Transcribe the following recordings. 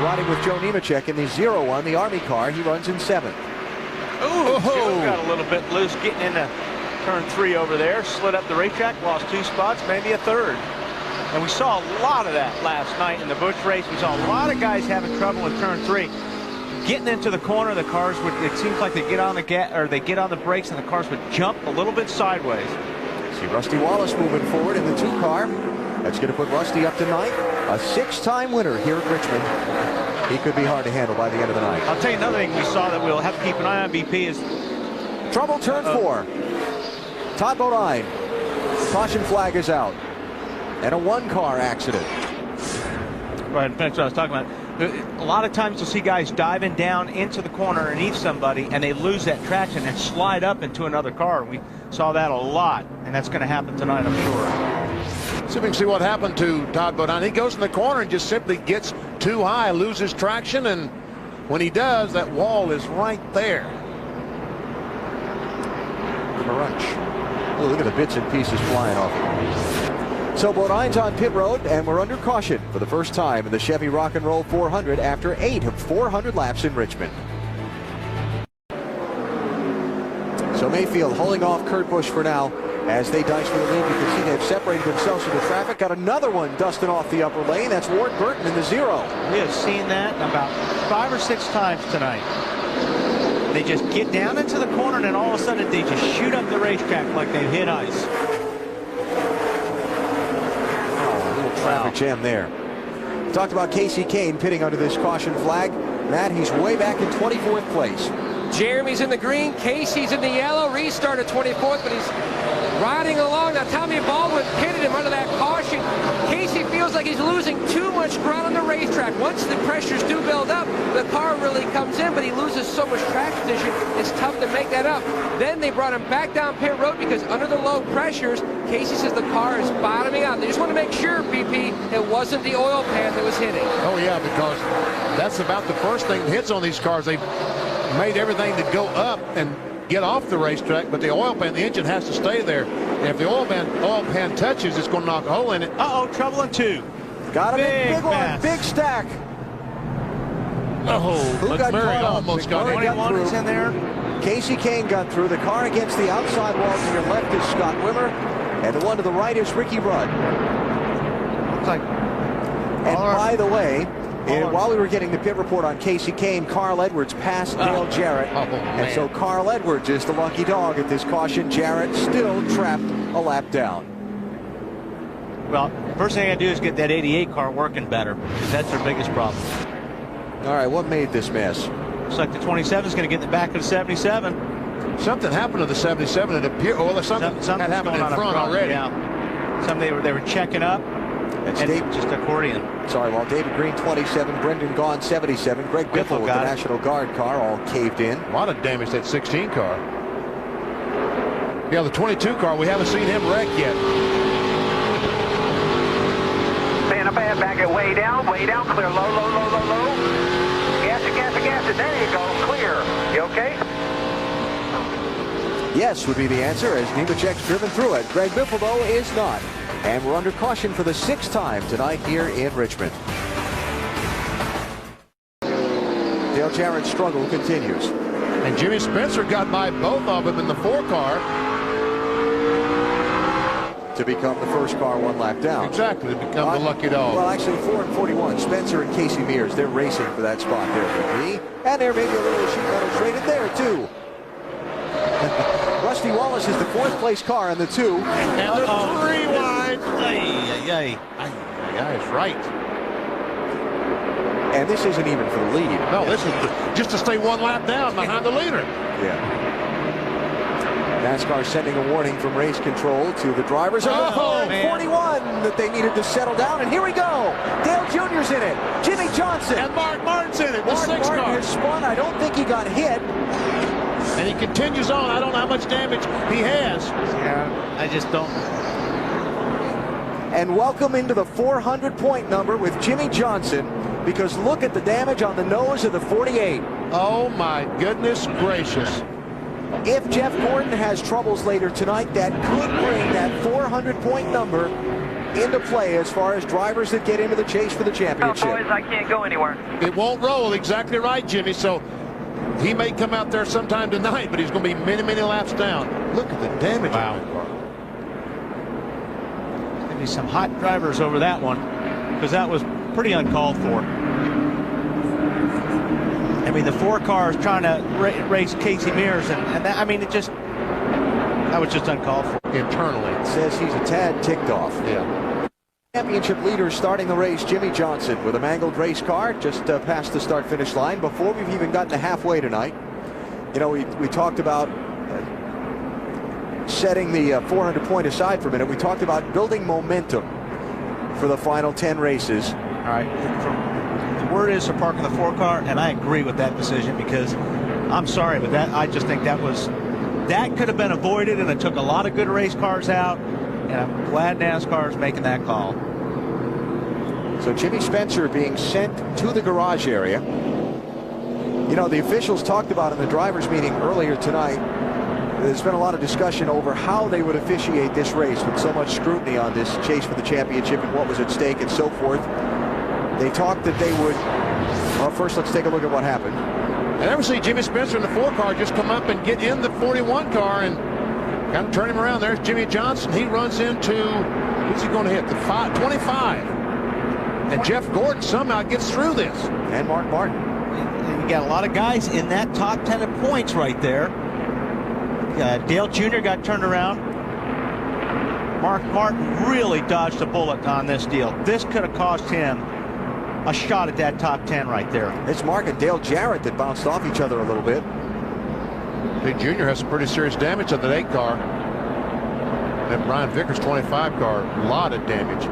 riding with Joe Nemechek in the 0-1, the Army car. He runs in 7th. Ooh, Joe got a little bit loose getting into turn 3 over there. Slid up the racetrack, lost 2 spots, maybe a 3rd. And we saw a lot of that last night in the Busch race. We saw a lot of guys having trouble in turn 3. Getting into the corner, the cars would, it seems like they get on the brakes and the cars would jump a little bit sideways. See Rusty Wallace moving forward in the 2 car. That's going to put Rusty up to 9th. A 6-time winner here at Richmond. He could be hard to handle by the end of the night. I'll tell you another thing we saw that we'll have to keep an eye on, BP, is trouble turn 4. Todd Bodine. Caution flag is out. And a 1-car accident. Right, that's what I was talking about. A lot of times you'll see guys diving down into the corner underneath somebody, and they lose that traction and slide up into another car. We saw that a lot, and that's going to happen tonight, I'm sure. See if we can see what happened to Todd Bodine. He goes in the corner and just simply gets too high, loses traction, and when he does, that wall is right there. Crunch. Oh, look at the bits and pieces flying off. So Bodine's on pit road, and we're under caution for the first time in the Chevy Rock and Roll 400 after 8 of 400 laps in Richmond. So Mayfield holding off Kurt Busch for now as they dice for the lead. You can see they've separated themselves from the traffic. Got another one dusting off the upper lane. That's Ward Burton in the 0. We have seen that about 5 or 6 times tonight. They just get down into the corner, and then all of a sudden they just shoot up the racetrack like they've hit ice. Traffic jam there. Talked about Casey Kane pitting under this caution flag. Matt, he's way back in 24th place. Jeremy's in the green, Casey's in the yellow. Restart at 24th, but he's riding along. Now Tommy Baldwin pitted him under that caution. Casey feels like he's losing too much ground on the racetrack. Once the pressures do build up, the car really comes in, but he loses so much track position, it's tough to make that up. Then they brought him back down pit road because under the low pressures, Casey says the car is bottoming out. They just want to make sure, BP, it wasn't the oil pan that was hitting. Oh, yeah, because that's about the first thing that hits on these cars. They've made everything to go up and get off the racetrack, but the oil pan, the engine has to stay there. And if the oil pan touches, it's going to knock a hole in it. Uh-oh, trouble in 2. Got him in, big one, big stack. Oh, who got McMurray caught almost got 21 is in there. Casey Kane got through. The car against the outside wall to your left is Scott Wimmer, and the one to the right is Ricky Rudd. Looks like. And by the way, while we were getting the pit report on Casey Kane, Carl Edwards passed Dale Jarrett. And so Carl Edwards is the lucky dog at this caution. Jarrett still trapped a lap down. Well, first thing I do is get that 88 car working better, because that's their biggest problem. All right, what made this mess? Looks like the 27 is going to get in the back of the 77. Something happened to the 77. It appeared, well, something had happened in front already. Yeah. Something they were checking up. That's just accordion. Sorry, well, David Green 27, Brendan Gaughan 77, Greg Biffle with the National Guard car all caved in. A lot of damage that 16 car. Yeah, the 22 car, we haven't seen him wreck yet. Stand up and back it way down, clear, low, low, low, low, low. Gas it, gas it, gas it. There you go, clear. You okay? Yes would be the answer, as Nemechek's driven through it. Greg Biffle, though, is not. And we're under caution for the 6th time tonight here in Richmond. Dale Jarrett's struggle continues. And Jimmy Spencer got by both of them in the 4 car. To become the first car 1 lap down. Exactly, to become the lucky dog. Well, actually, 4 and 41. Spencer and Casey Mears, they're racing for that spot there. And there may be a little sheet metal traded there, too. Rusty Wallace is the 4th place car in the 2. And the 3 wide. Ay, is right. And this isn't even for the lead. No, this is just to stay 1 lap down behind the leader. Yeah. NASCAR sending a warning from race control to the drivers. Oh, 41 that they needed to settle down. And here we go. Dale Jr.'s in it. Jimmy Johnson. And Mark Martin's in it. The Mark 6 Martin car. has spun. I don't think he got hit. And he continues on. I don't know how much damage he has. Yeah, I just don't. And welcome into the 400-point number with Jimmy Johnson, because look at the damage on the nose of the 48. Oh, my goodness gracious. If Jeff Gordon has troubles later tonight, that could bring that 400-point number into play as far as drivers that get into the chase for the championship. Oh, boys, I can't go anywhere. It won't roll. Exactly right, Jimmy. So he may come out there sometime tonight, but he's going to be many, many laps down. Look at the damage on that car. Maybe some hot drivers over that one, because that was pretty uncalled for. I mean, the 4 cars trying to race Casey Mears, and that, I mean, that was just uncalled for. Internally. It says he's a tad ticked off. Yeah. Championship leader starting the race, Jimmy Johnson, with a mangled race car just past the start-finish line before we've even gotten to halfway tonight. You know, we talked about setting the 400-point aside for a minute. We talked about building momentum for the final 10 races. All right. The word is to park in the 4 car, and I agree with that decision, because I'm sorry, but I just think that could have been avoided, and it took a lot of good race cars out, and I'm glad NASCAR is making that call. So Jimmy Spencer being sent to the garage area. You know, the officials talked about in the drivers' meeting earlier tonight, there's been a lot of discussion over how they would officiate this race with so much scrutiny on this chase for the championship and what was at stake and so forth. They talked that they would, well, first let's take a look at what happened. I never see Jimmy Spencer in the 4 car just come up and get in the 41 car and kind of turn him around. There's Jimmy Johnson. He runs into, who's he going to hit? The 25. And Jeff Gordon somehow gets through this. And Mark Martin. You got a lot of guys in that top 10 of points right there. Dale Jr. got turned around. Mark Martin really dodged a bullet on this deal. This could have cost him a shot at that top 10 right there. It's Mark and Dale Jarrett that bounced off each other a little bit. Big Jr. has some pretty serious damage on that 8 car. That Brian Vickers 25 car, a lot of damage.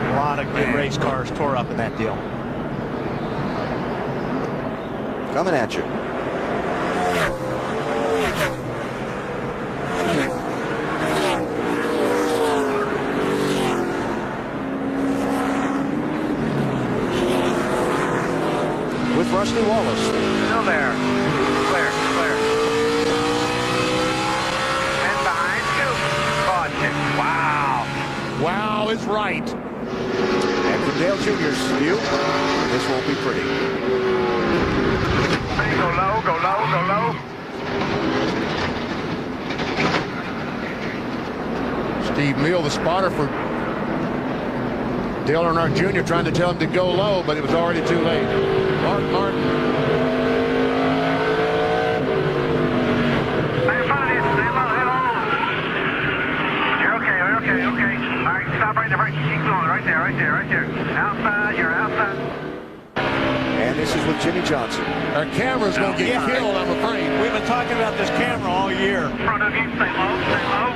A lot of good race cars tore up in that deal. Coming at you. With Rusty Wallace. Still there. Clear, clear. And behind you. Caution. Wow. Wow is right. And from Dale Jr.'s view, this won't be pretty. Go low, go low, go low. Steve Meal, the spotter for Dale Earnhardt Jr., trying to tell him to go low, but it was already too late. Mark Martin. Stay in front of you. Stay low. You're okay. You're okay. Okay. All right. Stop right there. Keep going. Right there. Right there. Right there. Outside. You're outside. And this is with Jimmy Johnson. Our camera's going to get killed, I'm afraid. We've been talking about this camera all year. In front of you. Stay low. Stay low.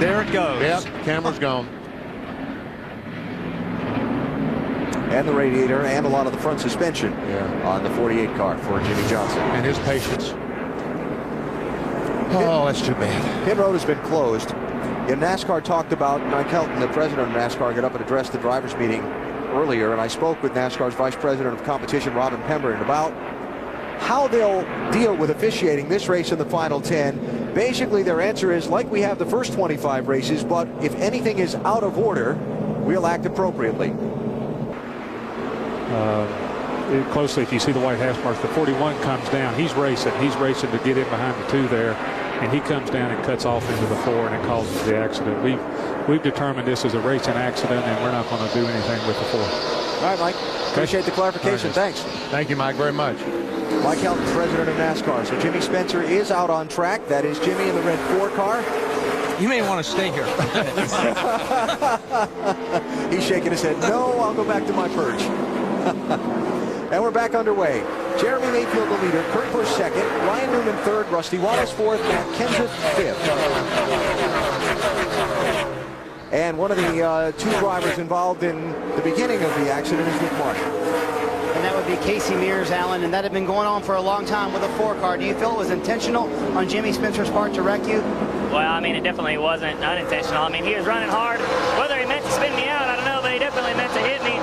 There it goes. Yep, camera's gone. And the radiator and a lot of the front suspension on the 48 car for Jimmy Johnson. And his patience. Oh, that's too bad. Pit road has been closed. NASCAR talked about, Mike Helton, the president of NASCAR, got up and addressed the drivers' meeting earlier, and I spoke with NASCAR's vice president of competition, Robin Pemberton, about how they'll deal with officiating this race in the final 10. Basically, their answer is, like we have the first 25 races, but if anything is out of order, we'll act appropriately. Closely, if you see the white hash marks, the 41 comes down. He's racing to get in behind the 2 there, and he comes down and cuts off into the 4, and it causes the accident. We've determined this is a racing accident, and we're not going to do anything with the 4. All right, Mike. Appreciate the clarification. Right. Thanks. Thank you, Mike, very much. Mike Helton, president of NASCAR. So Jimmy Spencer is out on track. That is Jimmy in the red 4 car. You may want to stay here. He's shaking his head. No, I'll go back to my perch. And we're back underway. Jeremy Mayfield the leader, Kurt Busch second, Ryan Newman third, Rusty Wallace fourth, Matt Kenseth fifth. And one of the 2 drivers involved in the beginning of the accident is Rick Martin. And that would be Casey Mears, Alan, and that had been going on for a long time with a 4 car. Do you feel it was intentional on Jimmy Spencer's part to wreck you? Well, I mean, it definitely wasn't unintentional. I mean, he was running hard. Whether he meant to spin me out, I don't know, but he definitely meant to hit me.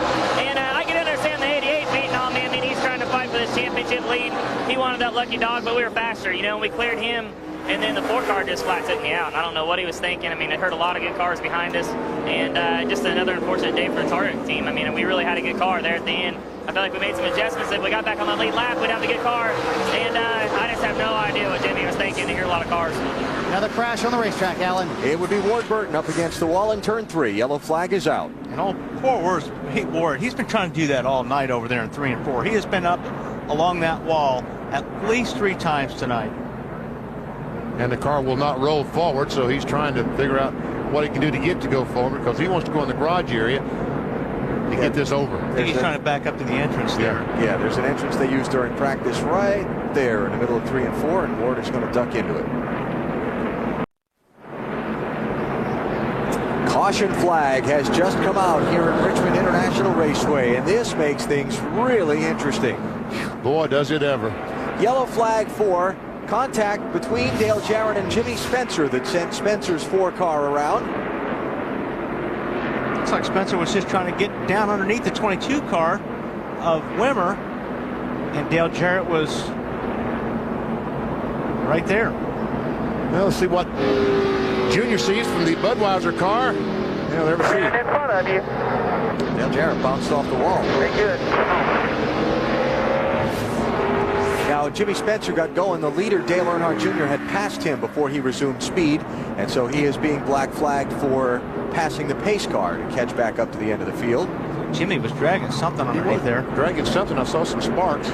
And I can understand the 88 beating on me. I mean, he's trying to fight for this championship lead. He wanted that lucky dog, but we were faster, you know, and we cleared him. And then the 4 car just flat took me out. I don't know what he was thinking. I mean, it hurt a lot of good cars behind us. And just another unfortunate day for the Target team. I mean, we really had a good car there at the end. I felt like we made some adjustments. If we got back on the lead lap, we'd have a good car. And I just have no idea what Jimmy was thinking to hear a lot of cars. Another crash on the racetrack, Alan. It would be Ward Burton up against the wall in turn 3. Yellow flag is out. And poor Ward, he's been trying to do that all night over there in 3 and 4. He has been up along that wall at least 3 times tonight. And the car will not roll forward, so he's trying to figure out what he can do to get to go forward, because he wants to go in the garage area to get this over. I think he's trying to back up to the entrance there. Yeah, there's an entrance they used during practice right there in the middle of 3 and 4, and Ward is going to duck into it. Caution flag has just come out here at Richmond International Raceway, and this makes things really interesting. Boy, does it ever. Yellow flag for contact between Dale Jarrett and Jimmy Spencer that sent Spencer's 4 car around. Looks like Spencer was just trying to get down underneath the 22 car of Wimmer, and Dale Jarrett was right there. Well, let's see what Junior sees from the Budweiser car. Yeah, there we see it. In front of you. Dale Jarrett bounced off the wall. Very good. Now, Jimmy Spencer got going. The leader, Dale Earnhardt Jr., had passed him before he resumed speed, and so he is being black flagged for passing the pace car to catch back up to the end of the field. Jimmy was dragging something underneath there. Dragging something. I saw some sparks.